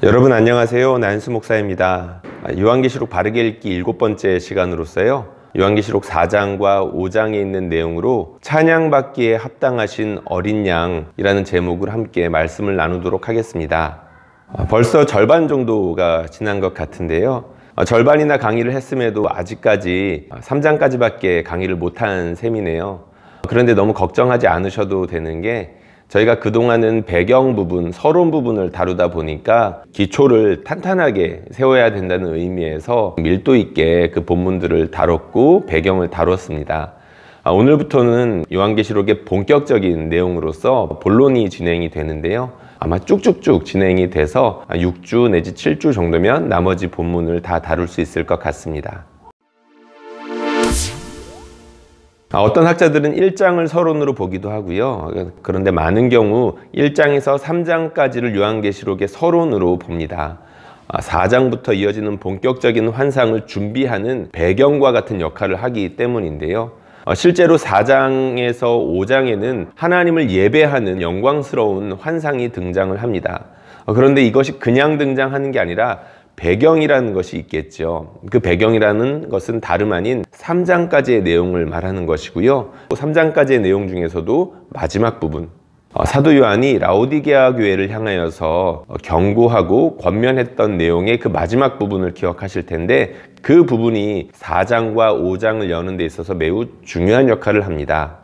여러분 안녕하세요. 나윤수 목사입니다. 요한계시록 바르게 읽기 7번째 시간으로서요, 요한계시록 4장과 5장에 있는 내용으로 찬양받기에 합당하신 어린 양이라는 제목을 함께 말씀을 나누도록 하겠습니다. 벌써 절반 정도가 지난 것 같은데요, 절반이나 강의를 했음에도 아직까지 3장까지밖에 강의를 못한 셈이네요. 그런데 너무 걱정하지 않으셔도 되는 게, 저희가 그동안은 배경 부분, 서론 부분을 다루다 보니까 기초를 탄탄하게 세워야 된다는 의미에서 밀도 있게 그 본문들을 다뤘고 배경을 다뤘습니다. 오늘부터는 요한계시록의 본격적인 내용으로서 본론이 진행이 되는데요, 아마 쭉쭉쭉 진행이 돼서 6주 내지 7주 정도면 나머지 본문을 다 다룰 수 있을 것 같습니다. 어떤 학자들은 1장을 서론으로 보기도 하고요. 그런데 많은 경우 1장에서 3장까지를 요한계시록의 서론으로 봅니다. 4장부터 이어지는 본격적인 환상을 준비하는 배경과 같은 역할을 하기 때문인데요. 실제로 4장에서 5장에는 하나님을 예배하는 영광스러운 환상이 등장을 합니다. 그런데 이것이 그냥 등장하는 게 아니라 배경이라는 것이 있겠죠. 그 배경이라는 것은 다름 아닌 3장까지의 내용을 말하는 것이고요. 3장까지의 내용 중에서도 마지막 부분, 사도 요한이 라오디게아 교회를 향하여서 경고하고 권면했던 내용의 그 마지막 부분을 기억하실 텐데, 그 부분이 4장과 5장을 여는 데 있어서 매우 중요한 역할을 합니다.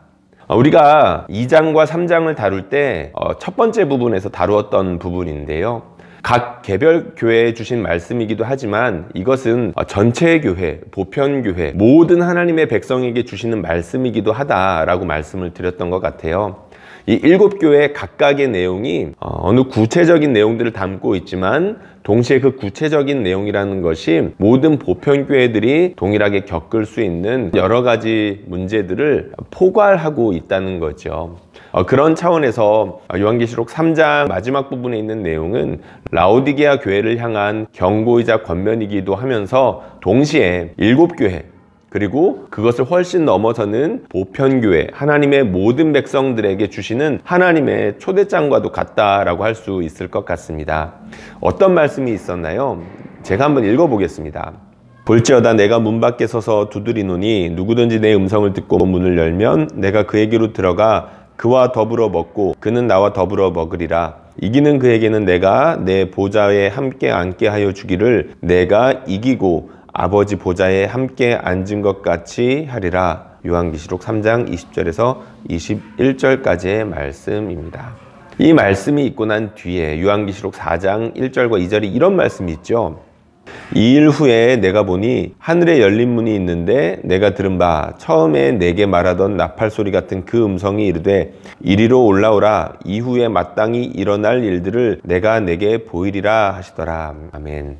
우리가 2장과 3장을 다룰 때 첫 번째 부분에서 다루었던 부분인데요, 각 개별 교회에 주신 말씀이기도 하지만 이것은 전체 교회, 보편교회, 모든 하나님의 백성에게 주시는 말씀이기도 하다라고 말씀을 드렸던 것 같아요. 이 7교회 각각의 내용이 어느 구체적인 내용들을 담고 있지만, 동시에 그 구체적인 내용이라는 것이 모든 보편교회들이 동일하게 겪을 수 있는 여러 가지 문제들을 포괄하고 있다는 거죠. 그런 차원에서 요한계시록 3장 마지막 부분에 있는 내용은 라오디게아 교회를 향한 경고이자 권면이기도 하면서, 동시에 7교회, 그리고 그것을 훨씬 넘어서는 보편교회, 하나님의 모든 백성들에게 주시는 하나님의 초대장과도 같다라고 할 수 있을 것 같습니다. 어떤 말씀이 있었나요? 제가 한번 읽어보겠습니다. 볼지어다 내가 문 밖에 서서 두드리노니 누구든지 내 음성을 듣고 문을 열면 내가 그에게로 들어가 그와 더불어 먹고 그는 나와 더불어 먹으리라. 이기는 그에게는 내가 내 보좌에 함께 앉게 하여 주기를, 내가 이기고 아버지 보좌에 함께 앉은 것 같이 하리라. 요한계시록 3장 20절에서 21절까지의 말씀입니다. 이 말씀이 있고 난 뒤에 요한계시록 4장 1절과 2절이 이런 말씀이 있죠. 2일 후에 내가 보니 하늘에 열린 문이 있는데, 내가 들은 바 처음에 내게 말하던 나팔 소리 같은 그 음성이 이르되 이리로 올라오라. 이후에 마땅히 일어날 일들을 내가 내게 보이리라 하시더라. 아멘.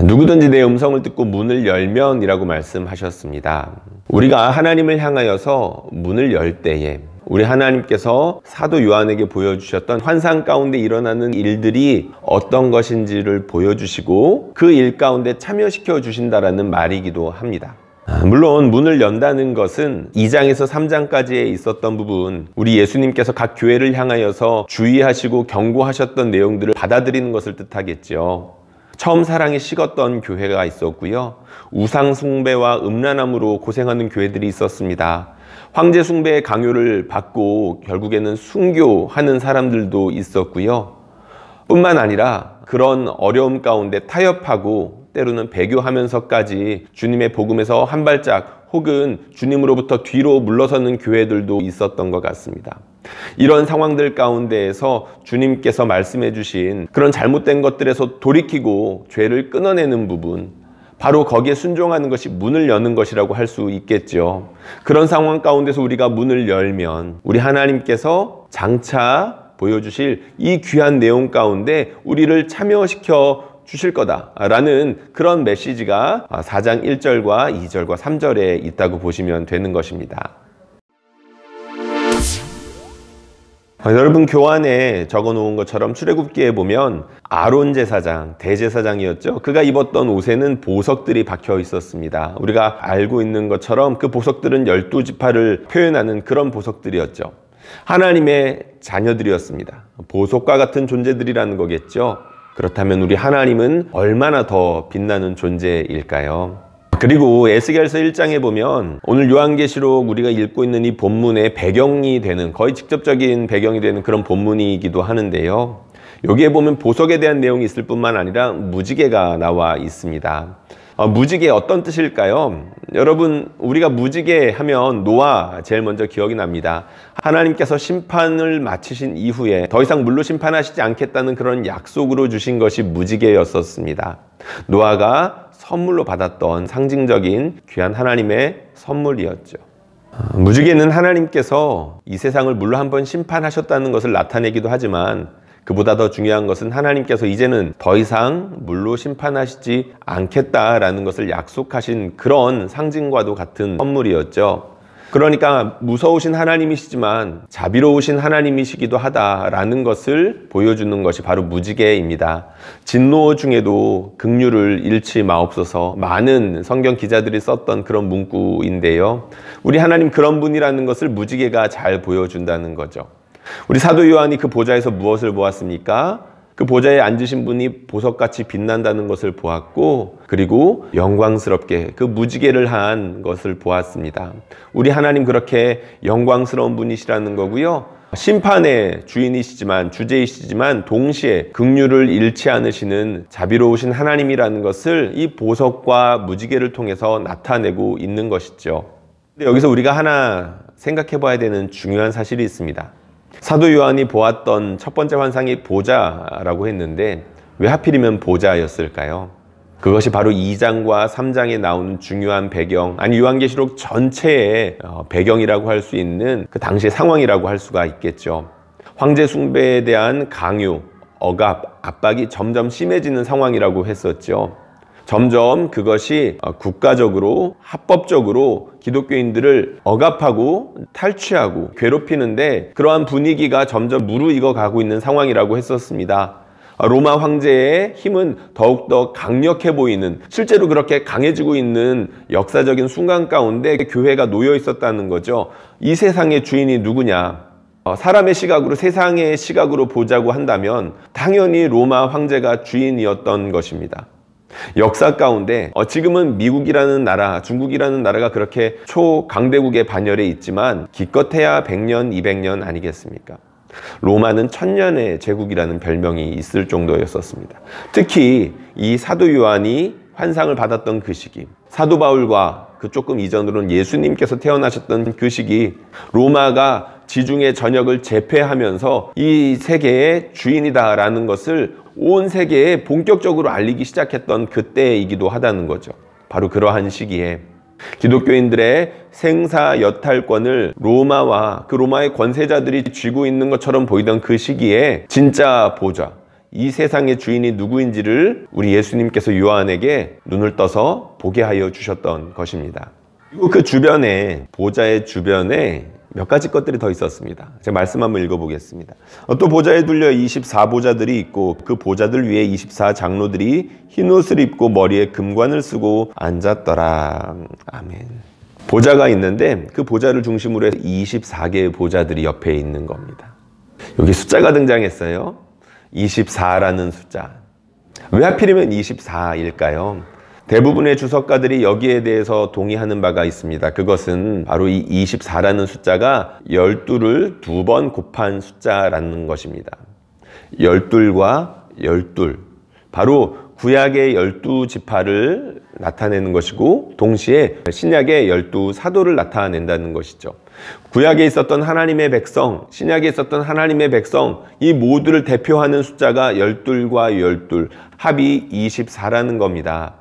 누구든지 내 음성을 듣고 문을 열면 이라고 말씀하셨습니다. 우리가 하나님을 향하여서 문을 열 때에 우리 하나님께서 사도 요한에게 보여주셨던 환상 가운데 일어나는 일들이 어떤 것인지를 보여주시고 그 일 가운데 참여시켜 주신다라는 말이기도 합니다. 물론 문을 연다는 것은 2장에서 3장까지에 있었던 부분, 우리 예수님께서 각 교회를 향하여서 주의하시고 경고하셨던 내용들을 받아들이는 것을 뜻하겠죠. 처음 사랑이 식었던 교회가 있었고요, 우상 숭배와 음란함으로 고생하는 교회들이 있었습니다. 황제 숭배의 강요를 받고 결국에는 순교하는 사람들도 있었고요, 뿐만 아니라 그런 어려움 가운데 타협하고 때로는 배교하면서까지 주님의 복음에서 한 발짝 혹은 주님으로부터 뒤로 물러서는 교회들도 있었던 것 같습니다. 이런 상황들 가운데에서 주님께서 말씀해 주신 그런 잘못된 것들에서 돌이키고 죄를 끊어내는 부분, 바로 거기에 순종하는 것이 문을 여는 것이라고 할 수 있겠죠. 그런 상황 가운데서 우리가 문을 열면 우리 하나님께서 장차 보여주실 이 귀한 내용 가운데 우리를 참여시켜 주실 거다라는 그런 메시지가 4장 1절과 2절과 3절에 있다고 보시면 되는 것입니다. 여러분, 교환에 적어놓은 것처럼 출애굽기에 보면 아론 제사장, 대제사장이었죠. 그가 입었던 옷에는 보석들이 박혀 있었습니다. 우리가 알고 있는 것처럼 그 보석들은 12지파를 표현하는 그런 보석들이었죠. 하나님의 자녀들이었습니다. 보석과 같은 존재들이라는 거겠죠. 그렇다면 우리 하나님은 얼마나 더 빛나는 존재일까요? 그리고 에스겔서 1장에 보면 오늘 요한계시록 우리가 읽고 있는 이 본문의 배경이 되는, 거의 직접적인 배경이 되는 그런 본문이기도 하는데요. 여기에 보면 보석에 대한 내용이 있을 뿐만 아니라 무지개가 나와 있습니다. 무지개 어떤 뜻일까요? 여러분, 우리가 무지개 하면 노아 제일 먼저 기억이 납니다. 하나님께서 심판을 마치신 이후에 더 이상 물로 심판하시지 않겠다는 그런 약속으로 주신 것이 무지개였었습니다. 노아가 선물로 받았던 상징적인 귀한 하나님의 선물이었죠. 무지개는 하나님께서 이 세상을 물로 한번 심판하셨다는 것을 나타내기도 하지만, 그보다 더 중요한 것은 하나님께서 이제는 더 이상 물로 심판하시지 않겠다라는 것을 약속하신 그런 상징과도 같은 선물이었죠. 그러니까 무서우신 하나님이시지만 자비로우신 하나님이시기도 하다라는 것을 보여주는 것이 바로 무지개입니다. 진노 중에도 긍휼을 잃지 마옵소서, 많은 성경 기자들이 썼던 그런 문구인데요. 우리 하나님 그런 분이라는 것을 무지개가 잘 보여준다는 거죠. 우리 사도 요한이 그 보좌에서 무엇을 보았습니까? 그 보좌에 앉으신 분이 보석같이 빛난다는 것을 보았고, 그리고 영광스럽게 그 무지개를 한 것을 보았습니다. 우리 하나님 그렇게 영광스러운 분이시라는 거고요. 심판의 주인이시지만, 주제이시지만 동시에 긍휼을 잃지 않으시는 자비로우신 하나님이라는 것을 이 보석과 무지개를 통해서 나타내고 있는 것이죠. 근데 여기서 우리가 하나 생각해 봐야 되는 중요한 사실이 있습니다. 사도 요한이 보았던 첫 번째 환상이 보좌라고 했는데 왜 하필이면 보좌였을까요? 그것이 바로 2장과 3장에 나오는 중요한 배경, 아니 요한계시록 전체의 배경이라고 할 수 있는 그 당시의 상황이라고 할 수가 있겠죠. 황제 숭배에 대한 강요, 억압, 압박이 점점 심해지는 상황이라고 했었죠. 점점 그것이 국가적으로, 합법적으로 기독교인들을 억압하고 탈취하고 괴롭히는데, 그러한 분위기가 점점 무르익어 가고 있는 상황이라고 했었습니다. 로마 황제의 힘은 더욱더 강력해 보이는, 실제로 그렇게 강해지고 있는 역사적인 순간 가운데 교회가 놓여 있었다는 거죠. 이 세상의 주인이 누구냐? 사람의 시각으로, 세상의 시각으로 보자고 한다면 당연히 로마 황제가 주인이었던 것입니다. 역사 가운데 지금은 미국이라는 나라, 중국이라는 나라가 그렇게 초강대국의 반열에 있지만 기껏해야 100년, 200년 아니겠습니까? 로마는 1000년의 제국이라는 별명이 있을 정도였었습니다. 특히 이 사도 요한이 환상을 받았던 그 시기, 사도 바울과 그 조금 이전으로는 예수님께서 태어나셨던 그 시기, 로마가 지중해 전역을 제패하면서 이 세계의 주인이다라는 것을 온 세계에 본격적으로 알리기 시작했던 그때이기도 하다는 거죠. 바로 그러한 시기에 기독교인들의 생사 여탈권을 로마와 그 로마의 권세자들이 쥐고 있는 것처럼 보이던 그 시기에 진짜 보좌, 이 세상의 주인이 누구인지를 우리 예수님께서 요한에게 눈을 떠서 보게 하여 주셨던 것입니다. 그리고 그 주변에, 보좌의 주변에 몇 가지 것들이 더 있었습니다. 제가 말씀 한번 읽어보겠습니다. 또 보좌에 둘려 24보좌들이 있고 그 보좌들 위에 24장로들이 흰옷을 입고 머리에 금관을 쓰고 앉았더라. 아멘. 보좌가 있는데 그 보좌를 중심으로 해서 24개의 보좌들이 옆에 있는 겁니다. 여기 숫자가 등장했어요. 24라는 숫자. 왜 하필이면 24일까요? 대부분의 주석가들이 여기에 대해서 동의하는 바가 있습니다. 그것은 바로 이 24라는 숫자가 12를 2번 곱한 숫자라는 것입니다. 12과 12, 바로 구약의 12지파를 나타내는 것이고 동시에 신약의 12사도를 나타낸다는 것이죠. 구약에 있었던 하나님의 백성, 신약에 있었던 하나님의 백성, 이 모두를 대표하는 숫자가 12과 12, 합이 24라는 겁니다.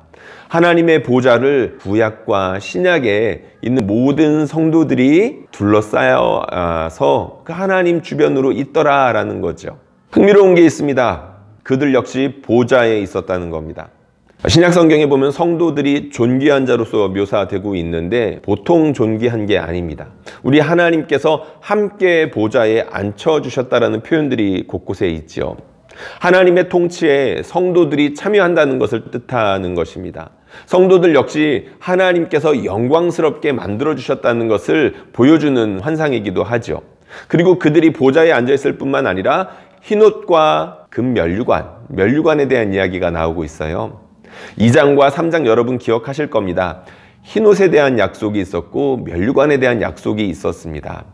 하나님의 보좌를 구약과 신약에 있는 모든 성도들이 둘러싸여서 그 하나님 주변으로 있더라라는 거죠. 흥미로운 게 있습니다. 그들 역시 보좌에 있었다는 겁니다. 신약 성경에 보면 성도들이 존귀한 자로서 묘사되고 있는데 보통 존귀한 게 아닙니다. 우리 하나님께서 함께 보좌에 앉혀주셨다라는 표현들이 곳곳에 있죠. 하나님의 통치에 성도들이 참여한다는 것을 뜻하는 것입니다. 성도들 역시 하나님께서 영광스럽게 만들어주셨다는 것을 보여주는 환상이기도 하죠. 그리고 그들이 보좌에 앉아있을 뿐만 아니라 흰옷과 금면류관, 면류관에 대한 이야기가 나오고 있어요. 2장과 3장 여러분 기억하실 겁니다. 흰옷에 대한 약속이 있었고 면류관에 대한 약속이 있었습니다.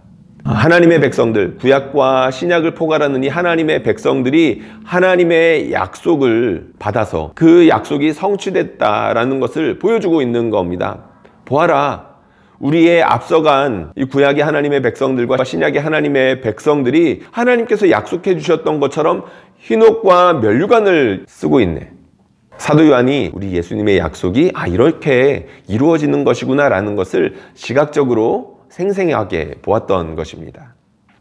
하나님의 백성들, 구약과 신약을 포괄하는 이 하나님의 백성들이 하나님의 약속을 받아서 그 약속이 성취됐다라는 것을 보여주고 있는 겁니다. 보아라, 우리의 앞서간 이 구약의 하나님의 백성들과 신약의 하나님의 백성들이 하나님께서 약속해 주셨던 것처럼 흰옷과 면류관을 쓰고 있네. 사도 요한이 우리 예수님의 약속이 이렇게 이루어지는 것이구나 라는 것을 시각적으로 생생하게 보았던 것입니다.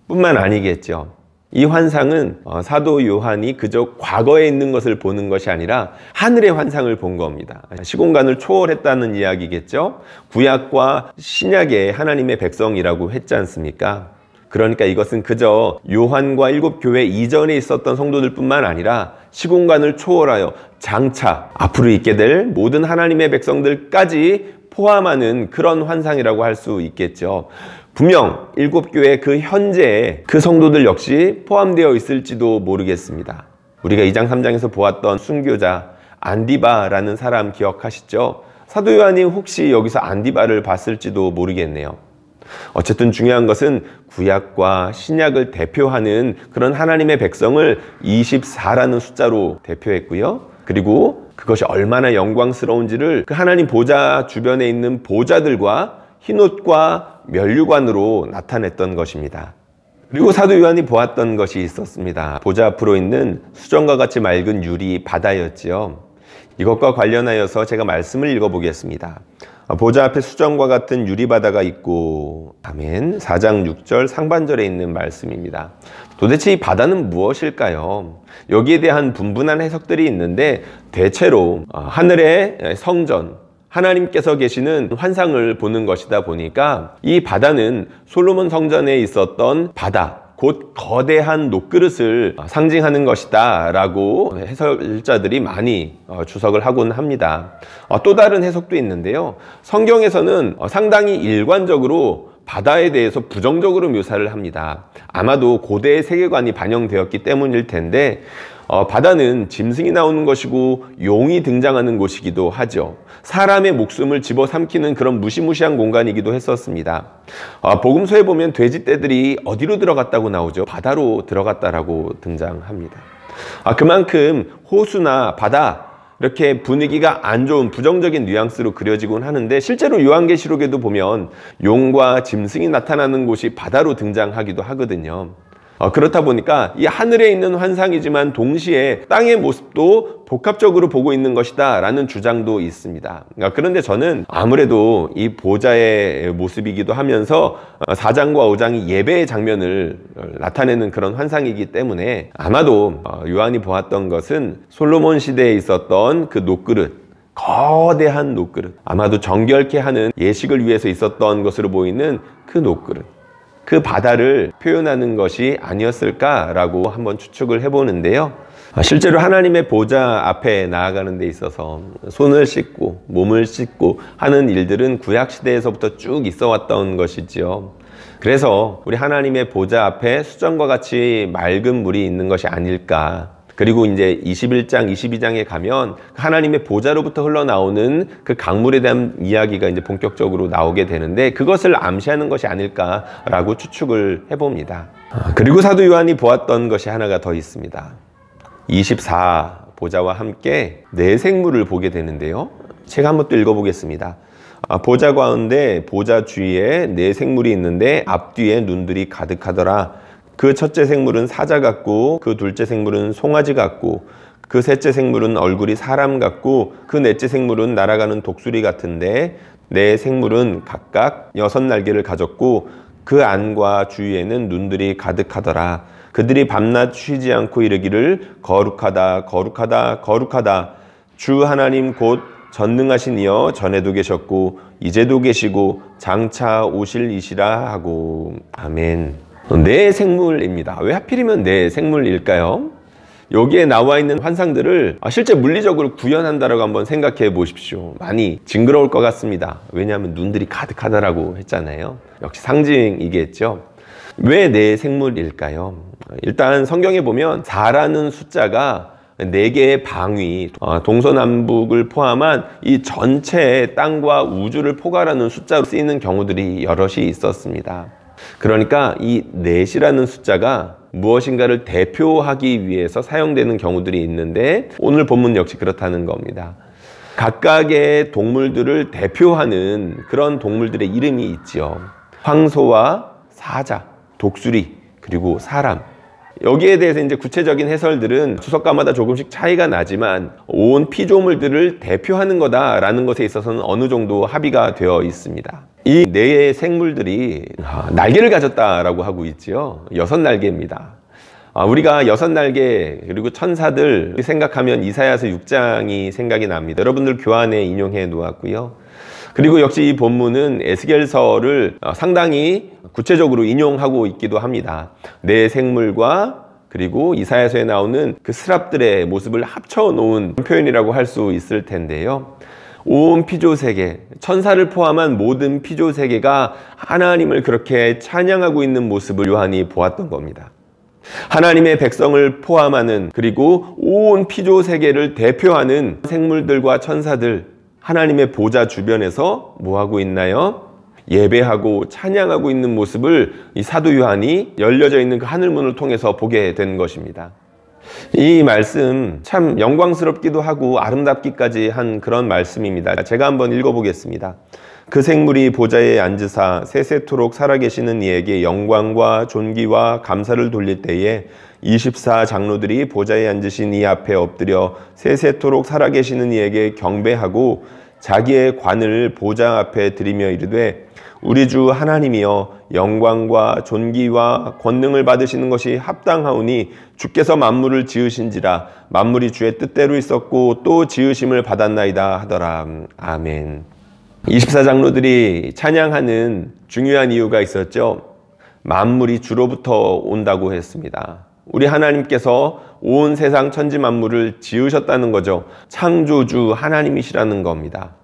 뿐만 아니겠죠. 이 환상은 사도 요한이 그저 과거에 있는 것을 보는 것이 아니라 하늘의 환상을 본 겁니다. 시공간을 초월했다는 이야기겠죠. 구약과 신약의 하나님의 백성이라고 했지 않습니까? 그러니까 이것은 그저 요한과 7교회 이전에 있었던 성도들 뿐만 아니라 시공간을 초월하여 장차 앞으로 있게 될 모든 하나님의 백성들까지 포함하는 그런 환상이라고 할 수 있겠죠. 분명 7교회 그 현재에 그 성도들 역시 포함되어 있을지도 모르겠습니다. 우리가 2장 3장에서 보았던 순교자 안디바라는 사람 기억하시죠? 사도 요한이 혹시 여기서 안디바를 봤을지도 모르겠네요. 어쨌든 중요한 것은 구약과 신약을 대표하는 그런 하나님의 백성을 24라는 숫자로 대표했고요. 그리고 그것이 얼마나 영광스러운지를 그 하나님 보좌 주변에 있는 보좌들과 흰옷과 면류관으로 나타냈던 것입니다. 그리고 사도 요한이 보았던 것이 있었습니다. 보좌 앞으로 있는 수정과 같이 맑은 유리 바다였지요. 이것과 관련하여서 제가 말씀을 읽어보겠습니다. 보좌 앞에 수정과 같은 유리바다가 있고, 아멘. 4장 6절 상반절에 있는 말씀입니다. 도대체 이 바다는 무엇일까요? 여기에 대한 분분한 해석들이 있는데 대체로 하늘의 성전, 하나님께서 계시는 환상을 보는 것이다 보니까 이 바다는 솔로몬 성전에 있었던 바다, 곧 거대한 녹그릇을 상징하는 것이다 라고 해설자들이 많이 주석을 하곤 합니다. 또 다른 해석도 있는데요. 성경에서는 상당히 일관적으로 바다에 대해서 부정적으로 묘사를 합니다. 아마도 고대의 세계관이 반영되었기 때문일 텐데 바다는 짐승이 나오는 것이고 용이 등장하는 곳이기도 하죠. 사람의 목숨을 집어삼키는 그런 무시무시한 공간이기도 했었습니다. 복음서에 보면 돼지떼들이 어디로 들어갔다고 나오죠? 바다로 들어갔다라고 등장합니다. 그만큼 호수나 바다 이렇게 분위기가 안 좋은 부정적인 뉘앙스로 그려지곤 하는데 실제로 요한계시록에도 보면 용과 짐승이 나타나는 곳이 바다로 등장하기도 하거든요. 그렇다 보니까 이 하늘에 있는 환상이지만 동시에 땅의 모습도 복합적으로 보고 있는 것이다 라는 주장도 있습니다. 그런데 저는 아무래도 이 보좌의 모습이기도 하면서 4장과 5장이 예배의 장면을 나타내는 그런 환상이기 때문에 아마도 요한이 보았던 것은 솔로몬 시대에 있었던 그 녹그릇, 거대한 녹그릇, 아마도 정결케 하는 예식을 위해서 있었던 것으로 보이는 그 녹그릇, 그 바다를 표현하는 것이 아니었을까라고 한번 추측을 해보는데요. 실제로 하나님의 보좌 앞에 나아가는 데 있어서 손을 씻고 몸을 씻고 하는 일들은 구약시대에서부터 쭉 있어 왔던 것이지요. 그래서 우리 하나님의 보좌 앞에 수정과 같이 맑은 물이 있는 것이 아닐까. 그리고 이제 21장, 22장에 가면 하나님의 보좌로부터 흘러나오는 그 강물에 대한 이야기가 이제 본격적으로 나오게 되는데 그것을 암시하는 것이 아닐까라고 추측을 해봅니다. 그리고 사도 요한이 보았던 것이 하나가 더 있습니다. 24 보좌와 함께 네 생물을 보게 되는데요. 제가 한번 또 읽어보겠습니다. 보좌 가운데 보좌 주위에 네 생물이 있는데 앞뒤에 눈들이 가득하더라. 그 첫째 생물은 사자 같고 그 둘째 생물은 송아지 같고 그 셋째 생물은 얼굴이 사람 같고 그 넷째 생물은 날아가는 독수리 같은데 네 생물은 각각 6날개를 가졌고 그 안과 주위에는 눈들이 가득하더라. 그들이 밤낮 쉬지 않고 이르기를 거룩하다 거룩하다 거룩하다 주 하나님 곧 전능하신 이여 전에도 계셨고 이제도 계시고 장차 오실 이시라 하고. 아멘. 네 생물입니다. 왜 하필이면 네 생물일까요? 여기에 나와 있는 환상들을 실제 물리적으로 구현한다라고 한번 생각해 보십시오. 많이 징그러울 것 같습니다. 왜냐하면 눈들이 가득하다라고 했잖아요. 역시 상징이겠죠. 왜 네 생물일까요? 일단 성경에 보면 4라는 숫자가 4개의 방위, 동서남북을 포함한 이 전체 땅과 우주를 포괄하는 숫자로 쓰이는 경우들이 여럿이 있었습니다. 그러니까 이 넷이라는 숫자가 무엇인가를 대표하기 위해서 사용되는 경우들이 있는데 오늘 본문 역시 그렇다는 겁니다. 각각의 동물들을 대표하는 그런 동물들의 이름이 있지요. 황소와 사자, 독수리, 그리고 사람. 여기에 대해서 이제 구체적인 해설들은 주석가마다 조금씩 차이가 나지만 온 피조물들을 대표하는 거다라는 것에 있어서는 어느 정도 합의가 되어 있습니다. 이 네 생물들이 날개를 가졌다라고 하고 있지요. 6날개입니다. 우리가 6날개 그리고 천사들 생각하면 이사야서 6장이 생각이 납니다. 여러분들 교환에 인용해 놓았고요. 그리고 역시 이 본문은 에스겔서를 상당히 구체적으로 인용하고 있기도 합니다. 네 생물과 그리고 이사야서에 나오는 그 스랍들의 모습을 합쳐 놓은 표현이라고 할 수 있을 텐데요. 온 피조세계, 천사를 포함한 모든 피조세계가 하나님을 그렇게 찬양하고 있는 모습을 요한이 보았던 겁니다. 하나님의 백성을 포함하는 그리고 온 피조세계를 대표하는 생물들과 천사들, 하나님의 보좌 주변에서 뭐하고 있나요? 예배하고 찬양하고 있는 모습을 이 사도 요한이 열려져 있는 그 하늘문을 통해서 보게 된 것입니다. 이 말씀 참 영광스럽기도 하고 아름답기까지 한 그런 말씀입니다. 제가 한번 읽어보겠습니다. 그 생물이 보좌에 앉으사 세세토록 살아계시는 이에게 영광과 존귀와 감사를 돌릴 때에 24장로들이 보좌에 앉으신 이 앞에 엎드려 세세토록 살아계시는 이에게 경배하고 자기의 관을 보좌 앞에 드리며 이르되 우리 주 하나님이여 영광과 존귀와 권능을 받으시는 것이 합당하오니 주께서 만물을 지으신지라 만물이 주의 뜻대로 있었고 또 지으심을 받았나이다 하더라. 아멘. 24장로들이 찬양하는 중요한 이유가 있었죠. 만물이 주로부터 온다고 했습니다. 우리 하나님께서 온 세상 천지 만물을 지으셨다는 거죠. 창조주 하나님이시라는 겁니다.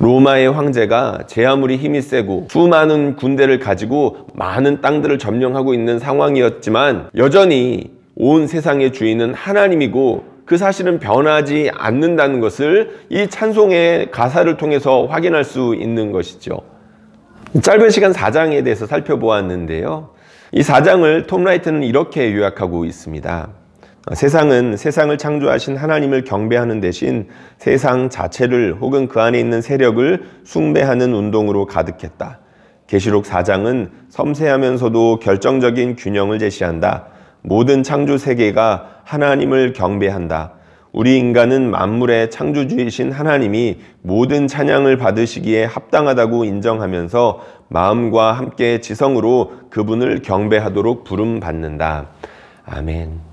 로마의 황제가 제 아무리 힘이 세고 수많은 군대를 가지고 많은 땅들을 점령하고 있는 상황이었지만 여전히 온 세상의 주인은 하나님이고 그 사실은 변하지 않는다는 것을 이 찬송의 가사를 통해서 확인할 수 있는 것이죠. 짧은 시간 4장에 대해서 살펴보았는데요. 이 4장을 톰 라이트는 이렇게 요약하고 있습니다. 세상은 세상을 창조하신 하나님을 경배하는 대신 세상 자체를 혹은 그 안에 있는 세력을 숭배하는 운동으로 가득했다. 계시록 4장은 섬세하면서도 결정적인 균형을 제시한다. 모든 창조 세계가 하나님을 경배한다. 우리 인간은 만물의 창조주이신 하나님이 모든 찬양을 받으시기에 합당하다고 인정하면서 마음과 함께 지성으로 그분을 경배하도록 부름받는다. 아멘.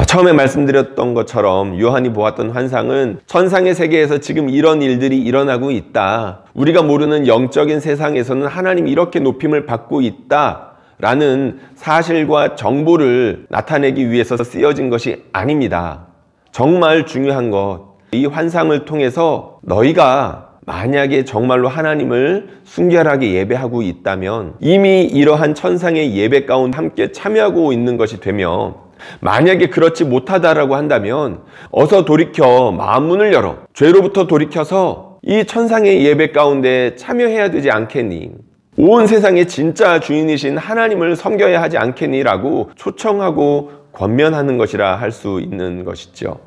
처음에 말씀드렸던 것처럼 요한이 보았던 환상은 천상의 세계에서 지금 이런 일들이 일어나고 있다. 우리가 모르는 영적인 세상에서는 하나님이 이렇게 높임을 받고 있다. 라는 사실과 정보를 나타내기 위해서 쓰여진 것이 아닙니다. 정말 중요한 것, 이 환상을 통해서 너희가 만약에 정말로 하나님을 순결하게 예배하고 있다면 이미 이러한 천상의 예배 가운데 함께 참여하고 있는 것이 되며 만약에 그렇지 못하다라고 한다면 어서 돌이켜 마음문을 열어 죄로부터 돌이켜서 이 천상의 예배 가운데 참여해야 되지 않겠니? 온 세상의 진짜 주인이신 하나님을 섬겨야 하지 않겠니? 라고 초청하고 권면하는 것이라 할 수 있는 것이죠.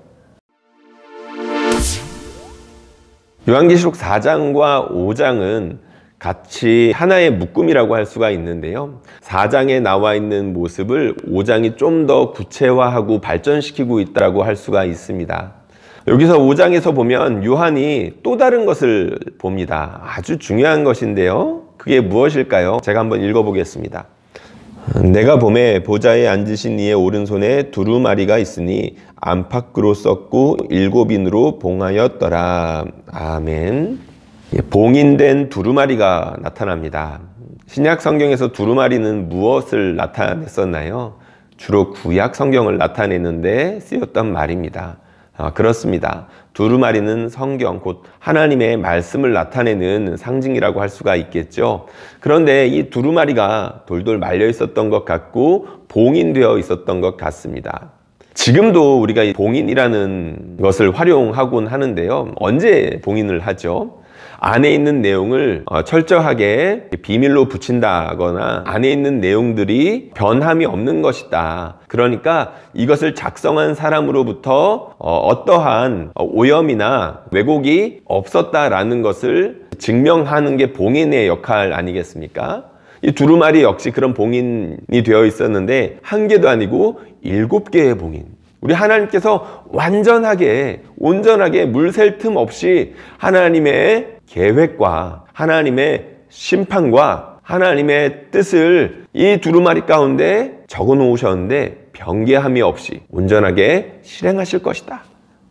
요한계시록 4장과 5장은 같이 하나의 묶음이라고 할 수가 있는데요. 4장에 나와 있는 모습을 5장이 좀 더 구체화하고 발전시키고 있다고 할 수가 있습니다. 여기서 5장에서 보면 요한이 또 다른 것을 봅니다. 아주 중요한 것인데요. 그게 무엇일까요? 제가 한번 읽어보겠습니다. 내가 보매 보좌에 앉으신 이의 오른손에 두루마리가 있으니 안팎으로 썼고 7인으로 봉하였더라. 아멘. 봉인된 두루마리가 나타납니다. 신약 성경에서 두루마리는 무엇을 나타냈었나요? 주로 구약 성경을 나타내는데 쓰였던 말입니다. 그렇습니다. 두루마리는 성경, 곧 하나님의 말씀을 나타내는 상징이라고 할 수가 있겠죠. 그런데 이 두루마리가 돌돌 말려 있었던 것 같고 봉인되어 있었던 것 같습니다. 지금도 우리가 이 봉인이라는 것을 활용하곤 하는데요. 언제 봉인을 하죠? 안에 있는 내용을 철저하게 비밀로 붙인다거나 안에 있는 내용들이 변함이 없는 것이다. 그러니까 이것을 작성한 사람으로부터 어떠한 오염이나 왜곡이 없었다라는 것을 증명하는 게 봉인의 역할 아니겠습니까? 이 두루마리 역시 그런 봉인이 되어 있었는데 한 개도 아니고 7개의 봉인. 우리 하나님께서 완전하게 온전하게 물샐 틈 없이 하나님의 계획과 하나님의 심판과 하나님의 뜻을 이 두루마리 가운데 적어 놓으셨는데 변개함이 없이 온전하게 실행하실 것이다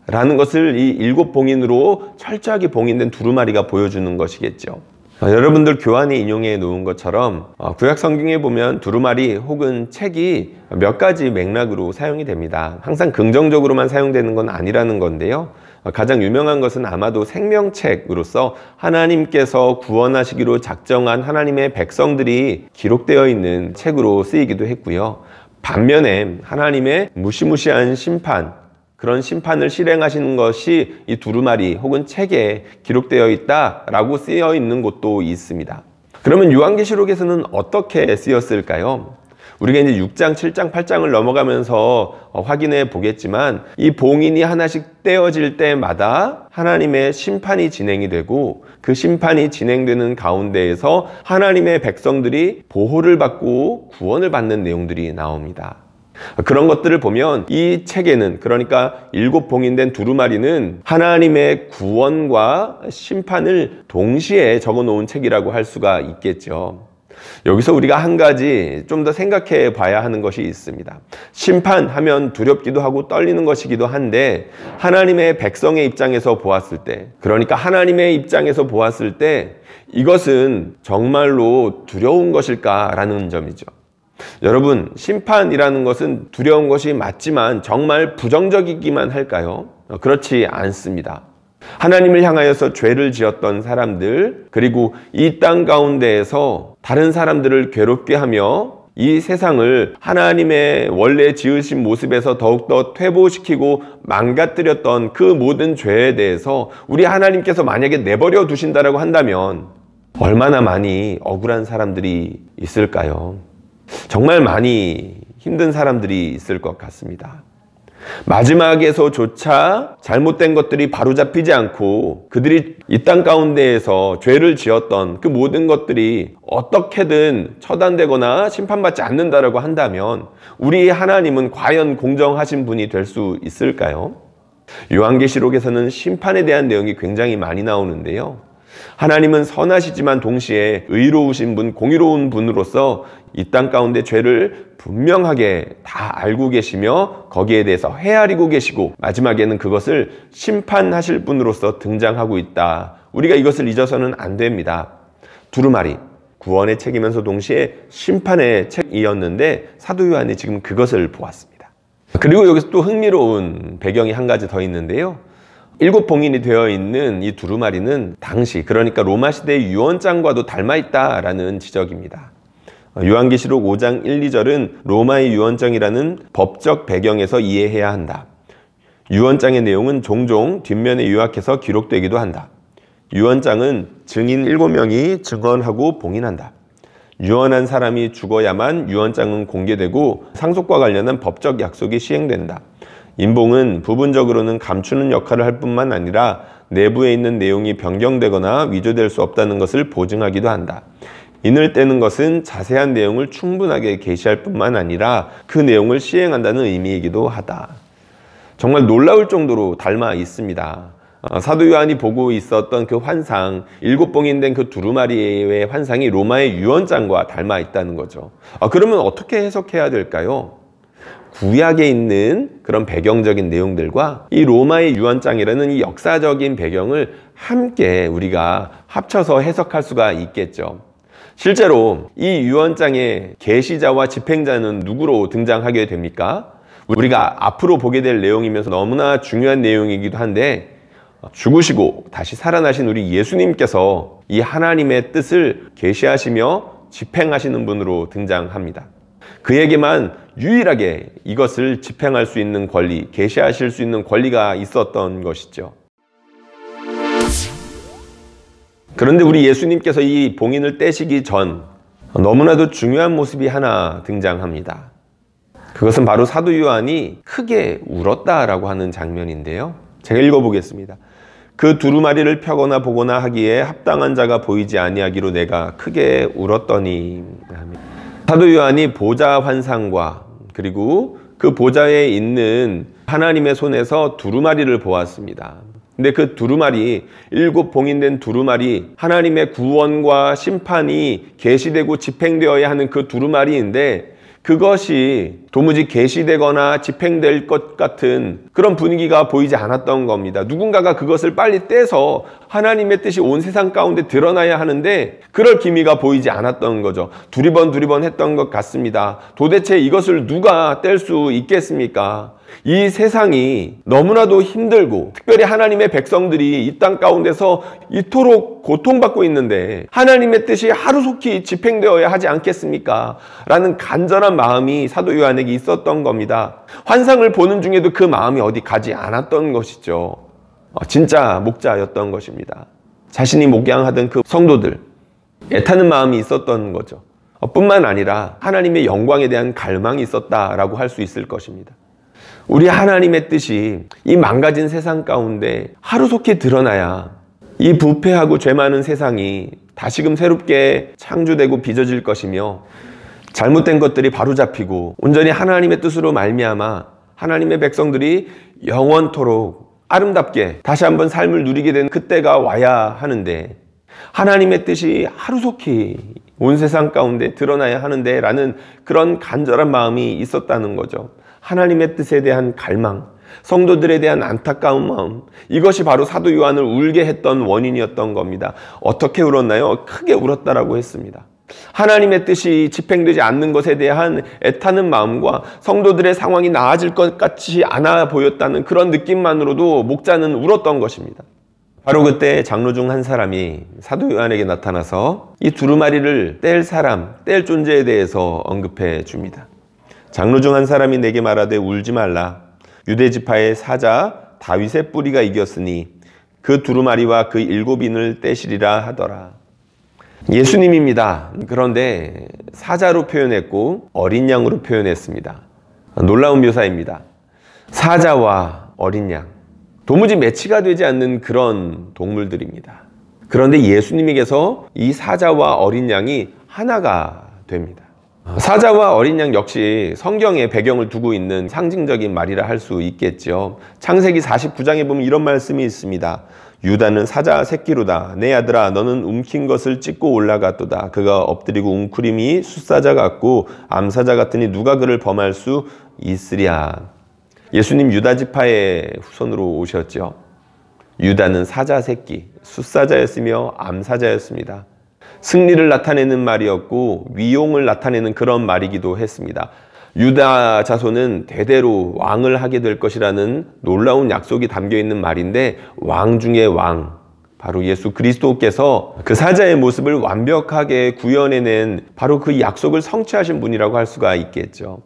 라는 것을 이 7봉인으로 철저하게 봉인된 두루마리가 보여주는 것이겠죠. 여러분들 교환에 인용해 놓은 것처럼 구약 성경에 보면 두루마리 혹은 책이 몇 가지 맥락으로 사용이 됩니다. 항상 긍정적으로만 사용되는 건 아니라는 건데요. 가장 유명한 것은 아마도 생명책으로서 하나님께서 구원하시기로 작정한 하나님의 백성들이 기록되어 있는 책으로 쓰이기도 했고요. 반면에 하나님의 무시무시한 심판, 그런 심판을 실행하시는 것이 이 두루마리 혹은 책에 기록되어 있다라고 쓰여 있는 곳도 있습니다. 그러면 요한계시록에서는 어떻게 쓰였을까요? 우리가 이제 6장, 7장, 8장을 넘어가면서 확인해 보겠지만 이 봉인이 하나씩 떼어질 때마다 하나님의 심판이 진행이 되고 그 심판이 진행되는 가운데에서 하나님의 백성들이 보호를 받고 구원을 받는 내용들이 나옵니다. 그런 것들을 보면 이 책에는, 그러니까 7봉인된 두루마리는 하나님의 구원과 심판을 동시에 적어 놓은 책이라고 할 수가 있겠죠. 여기서 우리가 한 가지 좀 더 생각해 봐야 하는 것이 있습니다. 심판하면 두렵기도 하고 떨리는 것이기도 한데 하나님의 백성의 입장에서 보았을 때, 그러니까 하나님의 입장에서 보았을 때 이것은 정말로 두려운 것일까라는 점이죠. 여러분, 심판이라는 것은 두려운 것이 맞지만 정말 부정적이기만 할까요? 그렇지 않습니다. 하나님을 향하여서 죄를 지었던 사람들, 그리고 이 땅 가운데에서 다른 사람들을 괴롭게 하며 이 세상을 하나님의 원래 지으신 모습에서 더욱더 퇴보시키고 망가뜨렸던 그 모든 죄에 대해서 우리 하나님께서 만약에 내버려 두신다라고 한다면 얼마나 많이 억울한 사람들이 있을까요? 정말 많이 힘든 사람들이 있을 것 같습니다. 마지막에서조차 잘못된 것들이 바로잡히지 않고 그들이 이 땅 가운데에서 죄를 지었던 그 모든 것들이 어떻게든 처단되거나 심판받지 않는다라고 한다면 우리 하나님은 과연 공정하신 분이 될 수 있을까요? 요한계시록에서는 심판에 대한 내용이 굉장히 많이 나오는데요. 하나님은 선하시지만 동시에 의로우신 분, 공의로운 분으로서 이 땅 가운데 죄를 분명하게 다 알고 계시며 거기에 대해서 헤아리고 계시고 마지막에는 그것을 심판하실 분으로서 등장하고 있다. 우리가 이것을 잊어서는 안 됩니다. 두루마리, 구원의 책이면서 동시에 심판의 책이었는데 사도 요한이 지금 그것을 보았습니다. 그리고 여기서 또 흥미로운 배경이 한 가지 더 있는데요. 7봉인이 되어 있는 이 두루마리는 당시, 그러니까 로마 시대의 유언장과도 닮아있다라는 지적입니다. 요한계시록 5장 1, 2절은 로마의 유언장이라는 법적 배경에서 이해해야 한다. 유언장의 내용은 종종 뒷면에 요약해서 기록되기도 한다. 유언장은 증인 7명이 증언하고 봉인한다. 유언한 사람이 죽어야만 유언장은 공개되고 상속과 관련한 법적 약속이 시행된다. 인봉은 부분적으로는 감추는 역할을 할 뿐만 아니라 내부에 있는 내용이 변경되거나 위조될 수 없다는 것을 보증하기도 한다. 인을 떼는 것은 자세한 내용을 충분하게 계시할 뿐만 아니라 그 내용을 시행한다는 의미이기도 하다. 정말 놀라울 정도로 닮아 있습니다. 사도 요한이 보고 있었던 그 환상, 7봉인된 그 두루마리의 환상이 로마의 유언장과 닮아 있다는 거죠. 그러면 어떻게 해석해야 될까요? 구약에 있는 그런 배경적인 내용들과 이 로마의 유언장이라는 이 역사적인 배경을 함께 우리가 합쳐서 해석할 수가 있겠죠. 실제로 이 유언장의 계시자와 집행자는 누구로 등장하게 됩니까? 우리가 앞으로 보게 될 내용이면서 너무나 중요한 내용이기도 한데, 죽으시고 다시 살아나신 우리 예수님께서 이 하나님의 뜻을 계시하시며 집행하시는 분으로 등장합니다. 그에게만 유일하게 이것을 집행할 수 있는 권리, 계시하실 수 있는 권리가 있었던 것이죠. 그런데 우리 예수님께서 이 봉인을 떼시기 전 너무나도 중요한 모습이 하나 등장합니다. 그것은 바로 사도 요한이 크게 울었다라고 하는 장면인데요. 제가 읽어보겠습니다. 그 두루마리를 펴거나 보거나 하기에 합당한 자가 보이지 아니하기로 내가 크게 울었더니. 사도 요한이 보좌 환상과 그리고 그 보좌에 있는 하나님의 손에서 두루마리를 보았습니다. 근데 그 두루마리, 7 봉인된 두루마리, 하나님의 구원과 심판이 계시되고 집행되어야 하는 그 두루마리인데, 그것이 도무지 계시되거나 집행될 것 같은 그런 분위기가 보이지 않았던 겁니다. 누군가가 그것을 빨리 떼서 하나님의 뜻이 온 세상 가운데 드러나야 하는데 그럴 기미가 보이지 않았던 거죠. 두리번 했던 것 같습니다. 도대체 이것을 누가 뗄 수 있겠습니까? 이 세상이 너무나도 힘들고 특별히 하나님의 백성들이 이 땅 가운데서 이토록 고통받고 있는데 하나님의 뜻이 하루속히 집행되어야 하지 않겠습니까? 라는 간절한 마음이 사도 요한에게 있었던 겁니다. 환상을 보는 중에도 그 마음이 어디 가지 않았던 것이죠. 진짜 목자였던 것입니다. 자신이 목양하던 그 성도들, 애타는 마음이 있었던 거죠. 뿐만 아니라 하나님의 영광에 대한 갈망이 있었다라고 할 수 있을 것입니다. 우리 하나님의 뜻이 이 망가진 세상 가운데 하루속히 드러나야 이 부패하고 죄 많은 세상이 다시금 새롭게 창조되고 빚어질 것이며, 잘못된 것들이 바로잡히고 온전히 하나님의 뜻으로 말미암아 하나님의 백성들이 영원토록 아름답게 다시 한번 삶을 누리게 되는 그때가 와야 하는데, 하나님의 뜻이 하루속히 온 세상 가운데 드러나야 하는데 라는 그런 간절한 마음이 있었다는 거죠. 하나님의 뜻에 대한 갈망, 성도들에 대한 안타까운 마음, 이것이 바로 사도 요한을 울게 했던 원인이었던 겁니다. 어떻게 울었나요? 크게 울었다라고 했습니다. 하나님의 뜻이 집행되지 않는 것에 대한 애타는 마음과 성도들의 상황이 나아질 것 같지 않아 보였다는 그런 느낌만으로도 목자는 울었던 것입니다. 바로 그때 장로 중 한 사람이 사도 요한에게 나타나서 이 두루마리를 뗄 사람, 뗄 존재에 대해서 언급해 줍니다. 장로 중 한 사람이 내게 말하되 울지 말라. 유대 지파의 사자 다윗의 뿌리가 이겼으니 그 두루마리와 그 7인을 떼시리라 하더라. 예수님입니다. 그런데 사자로 표현했고 어린 양으로 표현했습니다. 놀라운 묘사입니다. 사자와 어린 양, 도무지 매치가 되지 않는 그런 동물들입니다. 그런데 예수님에게서 이 사자와 어린 양이 하나가 됩니다. 사자와 어린 양 역시 성경에 배경을 두고 있는 상징적인 말이라 할 수 있겠죠. 창세기 49장에 보면 이런 말씀이 있습니다. 유다는 사자 새끼로다. 내 아들아, 너는 움킨 것을 찢고 올라갔도다. 그가 엎드리고 웅크림이 숫사자 같고 암사자 같으니 누가 그를 범할 수 있으랴. 예수님 유다 지파의 후손으로 오셨죠. 유다는 사자 새끼, 숫사자였으며 암사자였습니다. 승리를 나타내는 말이었고 위용을 나타내는 그런 말이기도 했습니다. 유다 자손은 대대로 왕을 하게 될 것이라는 놀라운 약속이 담겨있는 말인데, 왕 중의 왕, 바로 예수 그리스도께서 그 사자의 모습을 완벽하게 구현해낸 바로 그 약속을 성취하신 분이라고 할 수가 있겠죠.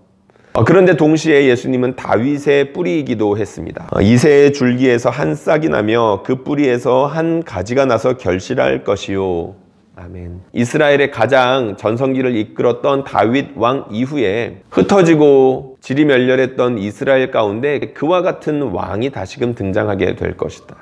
그런데 동시에 예수님은 다윗의 뿌리이기도 했습니다. 이새의 줄기에서 한 싹이 나며 그 뿌리에서 한 가지가 나서 결실할 것이요. 아멘. 이스라엘의 가장 전성기를 이끌었던 다윗 왕 이후에 흩어지고 질이 멸렬했던 이스라엘 가운데 그와 같은 왕이 다시금 등장하게 될 것이다.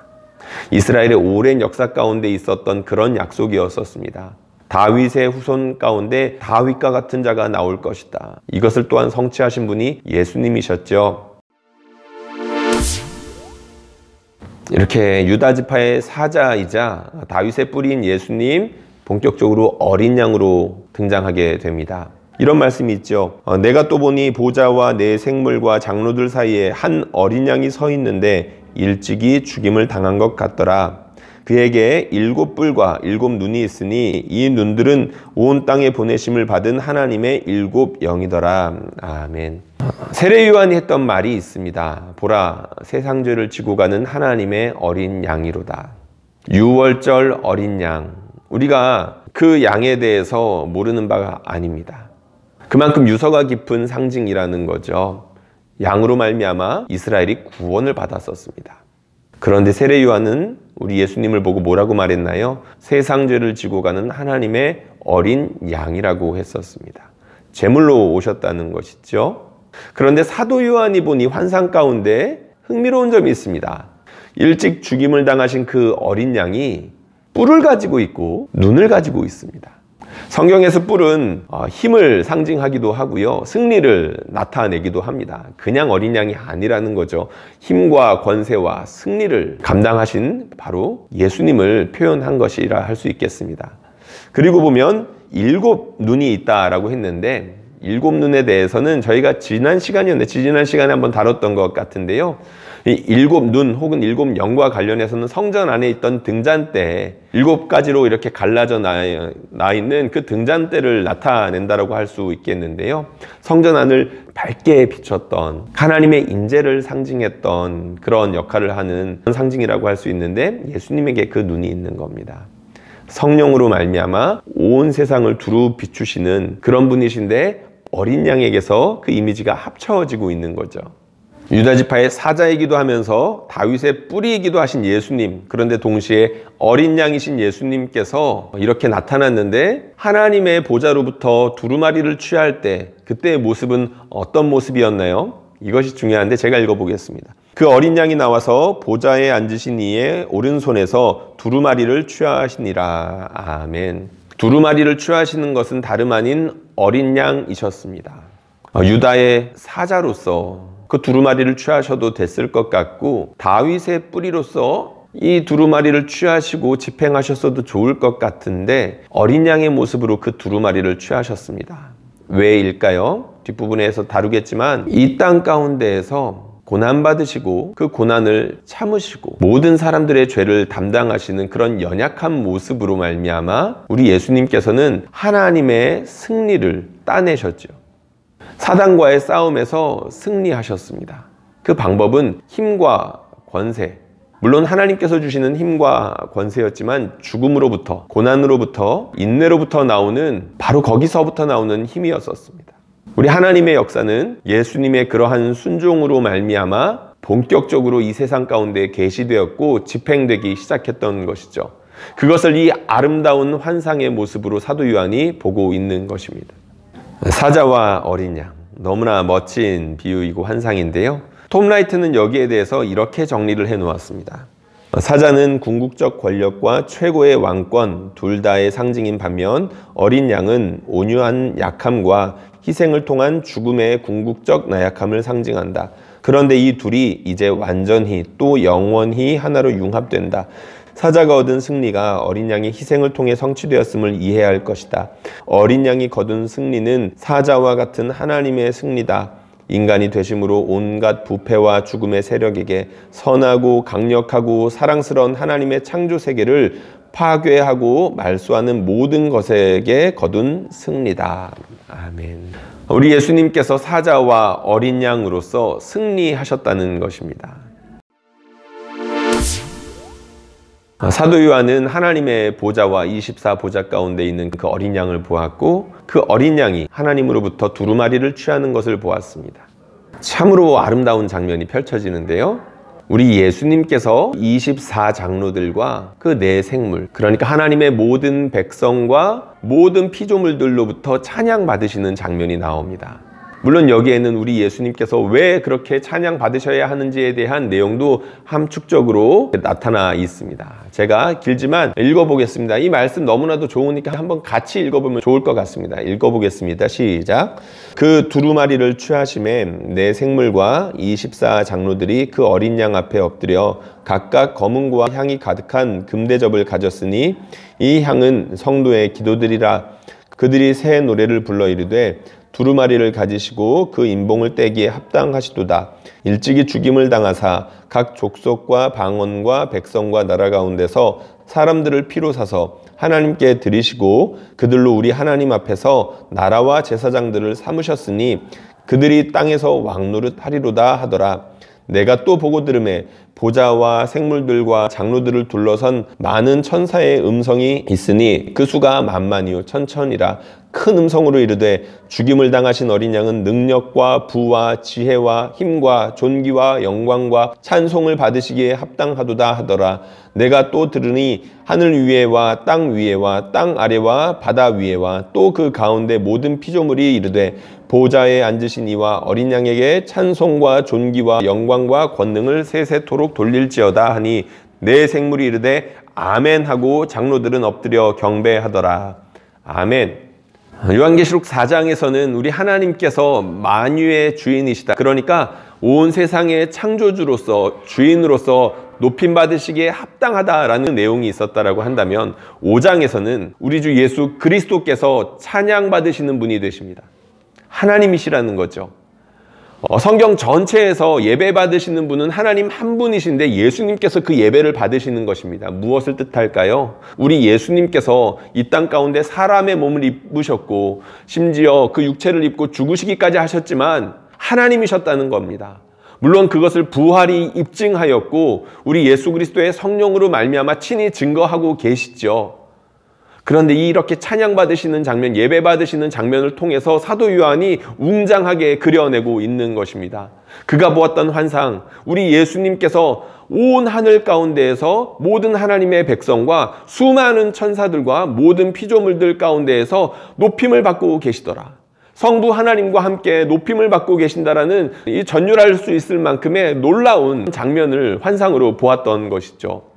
이스라엘의 오랜 역사 가운데 있었던 그런 약속이었었습니다. 다윗의 후손 가운데 다윗과 같은 자가 나올 것이다. 이것을 또한 성취하신 분이 예수님이셨죠. 이렇게 유다 지파의 사자이자 다윗의 뿌리인 예수님, 본격적으로 어린 양으로 등장하게 됩니다. 이런 말씀이 있죠. 내가 또 보니 보좌와 내 생물과 장로들 사이에 한 어린 양이 서 있는데 일찍이 죽임을 당한 것 같더라. 그에게 7뿔과 7눈이 있으니 이 눈들은 온 땅에 보내심을 받은 하나님의 7영이더라. 아멘. 세례 요한이 했던 말이 있습니다. 보라, 세상 죄를 지고 가는 하나님의 어린 양이로다. 유월절 어린 양. 우리가 그 양에 대해서 모르는 바가 아닙니다. 그만큼 유서가 깊은 상징이라는 거죠. 양으로 말미암아 이스라엘이 구원을 받았었습니다. 그런데 세례 요한은 우리 예수님을 보고 뭐라고 말했나요? 세상 죄를 지고 가는 하나님의 어린 양이라고 했었습니다. 제물로 오셨다는 것이죠. 그런데 사도 요한이 보니 환상 가운데 흥미로운 점이 있습니다. 일찍 죽임을 당하신 그 어린 양이 뿔을 가지고 있고 눈을 가지고 있습니다. 성경에서 뿔은 힘을 상징하기도 하고요, 승리를 나타내기도 합니다. 그냥 어린 양이 아니라는 거죠. 힘과 권세와 승리를 감당하신 바로 예수님을 표현한 것이라 할 수 있겠습니다. 그리고 보면 7눈이 있다라고 했는데 7눈에 대해서는 저희가 지난 시간에 한번 다뤘던 것 같은데요. 이 7눈 혹은 7영과 관련해서는 성전 안에 있던 등잔대 7가지로 이렇게 갈라져 나 있는 그 등잔대를 나타낸다라고 할 수 있겠는데요. 성전 안을 밝게 비췄던 하나님의 인재를 상징했던 그런 역할을 하는 상징이라고 할 수 있는데 예수님에게 그 눈이 있는 겁니다. 성령으로 말미암아 온 세상을 두루 비추시는 그런 분이신데 어린 양에게서 그 이미지가 합쳐지고 있는 거죠. 유다 지파의 사자이기도 하면서 다윗의 뿌리이기도 하신 예수님, 그런데 동시에 어린 양이신 예수님께서 이렇게 나타났는데 하나님의 보좌로부터 두루마리를 취할 때 그때의 모습은 어떤 모습이었나요? 이것이 중요한데 제가 읽어보겠습니다. 그 어린 양이 나와서 보좌에 앉으신 이의 오른손에서 두루마리를 취하시니라. 아멘. 두루마리를 취하시는 것은 다름 아닌 어린 양이셨습니다. 유다의 사자로서 그 두루마리를 취하셔도 됐을 것 같고 다윗의 뿌리로서 이 두루마리를 취하시고 집행하셨어도 좋을 것 같은데 어린 양의 모습으로 그 두루마리를 취하셨습니다. 왜일까요? 뒷부분에서 다루겠지만 이 땅 가운데에서 고난받으시고 그 고난을 참으시고 모든 사람들의 죄를 담당하시는 그런 연약한 모습으로 말미암아 우리 예수님께서는 하나님의 승리를 따내셨죠. 사단과의 싸움에서 승리하셨습니다. 그 방법은 힘과 권세, 물론 하나님께서 주시는 힘과 권세였지만 죽음으로부터, 고난으로부터, 인내로부터 나오는 바로 거기서부터 나오는 힘이었었습니다. 우리 하나님의 역사는 예수님의 그러한 순종으로 말미암아 본격적으로 이 세상 가운데 계시되었고 집행되기 시작했던 것이죠. 그것을 이 아름다운 환상의 모습으로 사도 요한이 보고 있는 것입니다. 사자와 어린 양, 너무나 멋진 비유이고 환상인데요. 톰 라이트는 여기에 대해서 이렇게 정리를 해 놓았습니다. 사자는 궁극적 권력과 최고의 왕권 둘 다의 상징인 반면 어린 양은 온유한 약함과 희생을 통한 죽음의 궁극적 나약함을 상징한다. 그런데 이 둘이 이제 완전히 또 영원히 하나로 융합된다. 사자가 얻은 승리가 어린 양의 희생을 통해 성취되었음을 이해해야 할 것이다. 어린 양이 거둔 승리는 사자와 같은 하나님의 승리다. 인간이 되심으로 온갖 부패와 죽음의 세력에게 선하고 강력하고 사랑스러운 하나님의 창조 세계를 파괴하고 말소하는 모든 것에게 거둔 승리다. 아멘. 우리 예수님께서 사자와 어린 양으로서 승리하셨다는 것입니다. 사도 요한은 하나님의 보좌와 24보좌 가운데 있는 그 어린 양을 보았고 그 어린 양이 하나님으로부터 두루마리를 취하는 것을 보았습니다. 참으로 아름다운 장면이 펼쳐지는데요. 우리 예수님께서 24장로들과 그 네 생물, 그러니까 하나님의 모든 백성과 모든 피조물들로부터 찬양 받으시는 장면이 나옵니다. 물론 여기에는 우리 예수님께서 왜 그렇게 찬양 받으셔야 하는지에 대한 내용도 함축적으로 나타나 있습니다. 제가 길지만 읽어보겠습니다. 이 말씀 너무나도 좋으니까 한번 같이 읽어보면 좋을 것 같습니다. 읽어보겠습니다. 시작. 그 두루마리를 취하심에 네 생물과 24장로들이 그 어린 양 앞에 엎드려 각각 검은고와 향이 가득한 금대접을 가졌으니 이 향은 성도의 기도들이라. 그들이 새 노래를 불러 이르되 두루마리를 가지시고 그 인봉을 떼기에 합당하시도다. 일찍이 죽임을 당하사 각 족속과 방언과 백성과 나라 가운데서 사람들을 피로 사서 하나님께 드리시고 그들로 우리 하나님 앞에서 나라와 제사장들을 삼으셨으니 그들이 땅에서 왕노릇 하리로다 하더라. 내가 또 보고 들음에 보좌와 생물들과 장로들을 둘러선 많은 천사의 음성이 있으니 그 수가 만만이요 천천이라. 큰 음성으로 이르되 죽임을 당하신 어린 양은 능력과 부와 지혜와 힘과 존귀와 영광과 찬송을 받으시기에 합당하도다 하더라. 내가 또 들으니 하늘 위에와 땅 위에와 땅 아래와 바다 위에와 또 그 가운데 모든 피조물이 이르되 보좌에 앉으신 이와 어린 양에게 찬송과 존귀와 영광과 권능을 세세토록 돌릴지어다 하니 내 생물이 이르되 아멘 하고 장로들은 엎드려 경배하더라. 아멘. 요한계시록 4장에서는 우리 하나님께서 만유의 주인이시다. 그러니까 온 세상의 창조주로서 주인으로서 높임 받으시기에 합당하다라는 내용이 있었다라고 한다면 5장에서는 우리 주 예수 그리스도께서 찬양 받으시는 분이 되십니다. 하나님이시라는 거죠. 성경 전체에서 예배 받으시는 분은 하나님 한 분이신데 예수님께서 그 예배를 받으시는 것입니다. 무엇을 뜻할까요? 우리 예수님께서 이 땅 가운데 사람의 몸을 입으셨고 심지어 그 육체를 입고 죽으시기까지 하셨지만 하나님이셨다는 겁니다. 물론 그것을 부활이 입증하였고 우리 예수 그리스도의 성령으로 말미암아 친히 증거하고 계시죠. 그런데 이렇게 찬양받으시는 장면, 예배받으시는 장면을 통해서 사도 요한이 웅장하게 그려내고 있는 것입니다. 그가 보았던 환상, 우리 예수님께서 온 하늘 가운데에서 모든 하나님의 백성과 수많은 천사들과 모든 피조물들 가운데에서 높임을 받고 계시더라. 성부 하나님과 함께 높임을 받고 계신다라는 이 전율할 수 있을 만큼의 놀라운 장면을 환상으로 보았던 것이죠.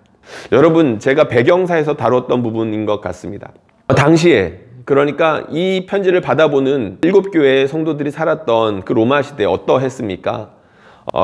여러분, 제가 배경사에서 다뤘던 부분인 것 같습니다. 당시에, 그러니까 이 편지를 받아보는 7교회의 성도들이 살았던 그 로마 시대에 어떠했습니까?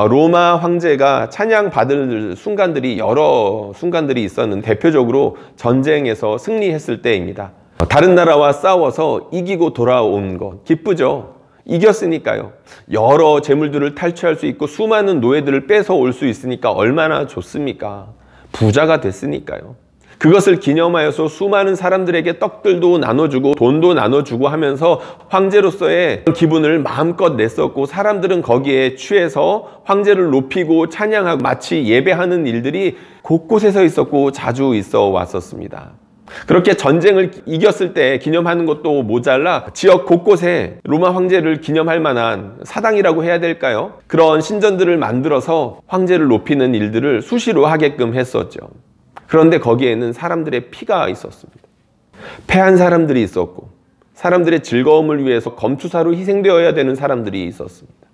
로마 황제가 찬양받을 순간들이 여러 순간들이 있었는데 대표적으로 전쟁에서 승리했을 때입니다. 다른 나라와 싸워서 이기고 돌아온 것, 기쁘죠? 이겼으니까요. 여러 재물들을 탈취할 수 있고 수많은 노예들을 뺏어올 수 있으니까 얼마나 좋습니까? 부자가 됐으니까요. 그것을 기념하여서 수많은 사람들에게 떡들도 나눠주고 돈도 나눠주고 하면서 황제로서의 기분을 마음껏 냈었고 사람들은 거기에 취해서 황제를 높이고 찬양하고 마치 예배하는 일들이 곳곳에서 있었고 자주 있어 왔었습니다. 그렇게 전쟁을 이겼을 때 기념하는 것도 모자라 지역 곳곳에 로마 황제를 기념할 만한 사당이라고 해야 될까요? 그런 신전들을 만들어서 황제를 높이는 일들을 수시로 하게끔 했었죠. 그런데 거기에는 사람들의 피가 있었습니다. 패한 사람들이 있었고 사람들의 즐거움을 위해서 검투사로 희생되어야 되는 사람들이 있었습니다.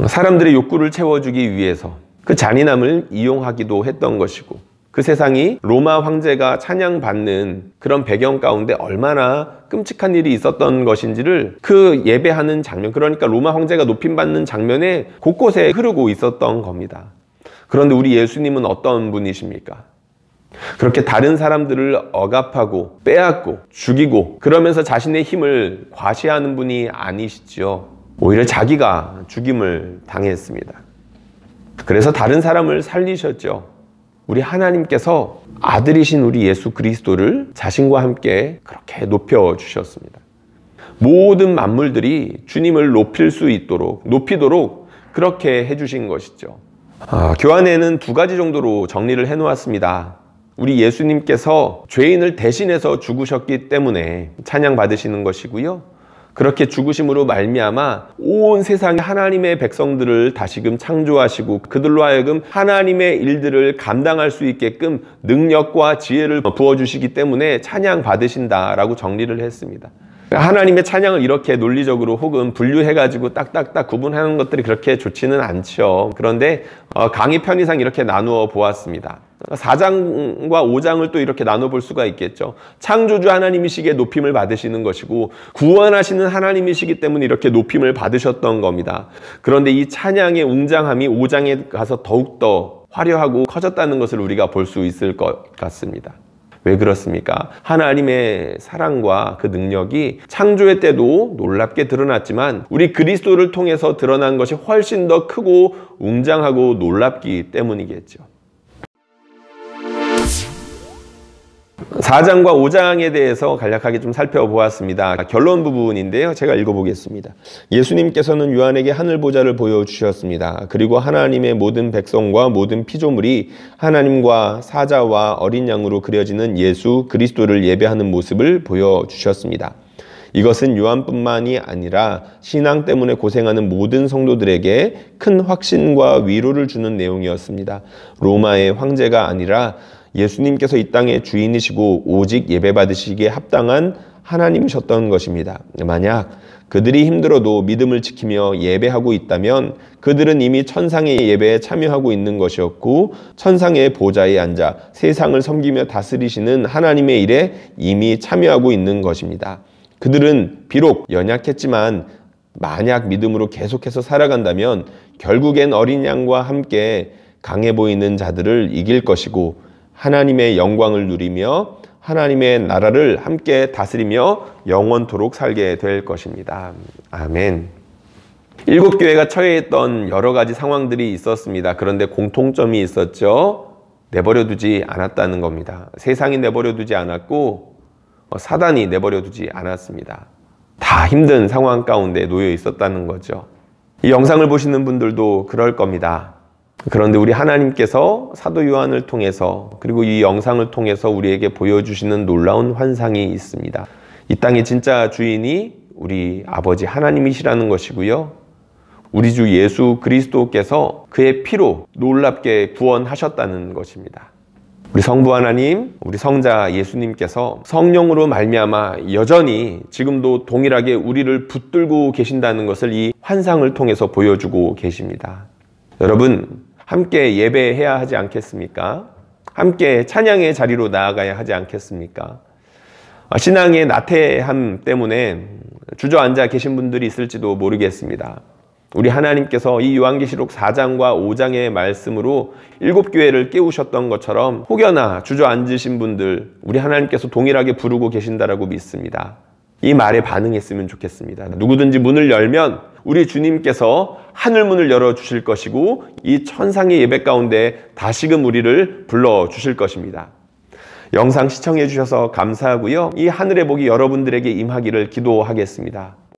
사람들의 욕구를 채워주기 위해서 그 잔인함을 이용하기도 했던 것이고 그 세상이 로마 황제가 찬양받는 그런 배경 가운데 얼마나 끔찍한 일이 있었던 것인지를 그 예배하는 장면, 그러니까 로마 황제가 높임받는 장면에 곳곳에 흐르고 있었던 겁니다. 그런데 우리 예수님은 어떤 분이십니까? 그렇게 다른 사람들을 억압하고 빼앗고 죽이고 그러면서 자신의 힘을 과시하는 분이 아니시죠. 오히려 자기가 죽임을 당했습니다. 그래서 다른 사람을 살리셨죠. 우리 하나님께서 아들이신 우리 예수 그리스도를 자신과 함께 그렇게 높여주셨습니다. 모든 만물들이 주님을 높일 수 있도록, 높이도록 그렇게 해주신 것이죠. 교환에는 2가지 정도로 정리를 해놓았습니다. 우리 예수님께서 죄인을 대신해서 죽으셨기 때문에 찬양받으시는 것이고요. 그렇게 죽으심으로 말미암아 온 세상의 하나님의 백성들을 다시금 창조하시고 그들로 하여금 하나님의 일들을 감당할 수 있게끔 능력과 지혜를 부어주시기 때문에 찬양받으신다라고 정리를 했습니다. 하나님의 찬양을 이렇게 논리적으로 혹은 분류해가지고 딱딱딱 구분하는 것들이 그렇게 좋지는 않죠. 그런데 강의 편의상 이렇게 나누어 보았습니다. 4장과 5장을 또 이렇게 나눠볼 수가 있겠죠. 창조주 하나님이시기에 높임을 받으시는 것이고 구원하시는 하나님이시기 때문에 이렇게 높임을 받으셨던 겁니다. 그런데 이 찬양의 웅장함이 5장에 가서 더욱더 화려하고 커졌다는 것을 우리가 볼 수 있을 것 같습니다. 왜 그렇습니까? 하나님의 사랑과 그 능력이 창조의 때도 놀랍게 드러났지만 우리 그리스도를 통해서 드러난 것이 훨씬 더 크고 웅장하고 놀랍기 때문이겠죠. 4장과 5장에 대해서 간략하게 좀 살펴보았습니다. 결론 부분인데요. 제가 읽어보겠습니다. 예수님께서는 요한에게 하늘 보좌를 보여주셨습니다. 그리고 하나님의 모든 백성과 모든 피조물이 하나님과 사자와 어린 양으로 그려지는 예수 그리스도를 예배하는 모습을 보여주셨습니다. 이것은 요한뿐만이 아니라 신앙 때문에 고생하는 모든 성도들에게 큰 확신과 위로를 주는 내용이었습니다. 로마의 황제가 아니라 예수님께서 이 땅의 주인이시고 오직 예배받으시기에 합당한 하나님이셨던 것입니다. 만약 그들이 힘들어도 믿음을 지키며 예배하고 있다면 그들은 이미 천상의 예배에 참여하고 있는 것이었고 천상의 보좌에 앉아 세상을 섬기며 다스리시는 하나님의 일에 이미 참여하고 있는 것입니다. 그들은 비록 연약했지만 만약 믿음으로 계속해서 살아간다면 결국엔 어린 양과 함께 강해 보이는 자들을 이길 것이고 하나님의 영광을 누리며 하나님의 나라를 함께 다스리며 영원토록 살게 될 것입니다. 아멘. 7교회가 처해 있던 여러 가지 상황들이 있었습니다. 그런데 공통점이 있었죠. 내버려두지 않았다는 겁니다. 세상이 내버려두지 않았고 사단이 내버려두지 않았습니다. 다 힘든 상황 가운데 놓여 있었다는 거죠. 이 영상을 보시는 분들도 그럴 겁니다. 그런데 우리 하나님께서 사도 요한을 통해서 그리고 이 영상을 통해서 우리에게 보여주시는 놀라운 환상이 있습니다. 이 땅의 진짜 주인이 우리 아버지 하나님이시라는 것이고요. 우리 주 예수 그리스도께서 그의 피로 놀랍게 구원하셨다는 것입니다. 우리 성부 하나님, 우리 성자 예수님께서 성령으로 말미암아 여전히 지금도 동일하게 우리를 붙들고 계신다는 것을 이 환상을 통해서 보여주고 계십니다. 여러분, 함께 예배해야 하지 않겠습니까? 함께 찬양의 자리로 나아가야 하지 않겠습니까? 신앙의 나태함 때문에 주저앉아 계신 분들이 있을지도 모르겠습니다. 우리 하나님께서 이 요한계시록 4장과 5장의 말씀으로 7교회를 깨우셨던 것처럼 혹여나 주저앉으신 분들 우리 하나님께서 동일하게 부르고 계신다라고 믿습니다. 이 말에 반응했으면 좋겠습니다. 누구든지 문을 열면 우리 주님께서 하늘문을 열어주실 것이고 이 천상의 예배 가운데 다시금 우리를 불러주실 것입니다. 영상 시청해 주셔서 감사하고요. 이 하늘의 복이 여러분들에게 임하기를 기도하겠습니다.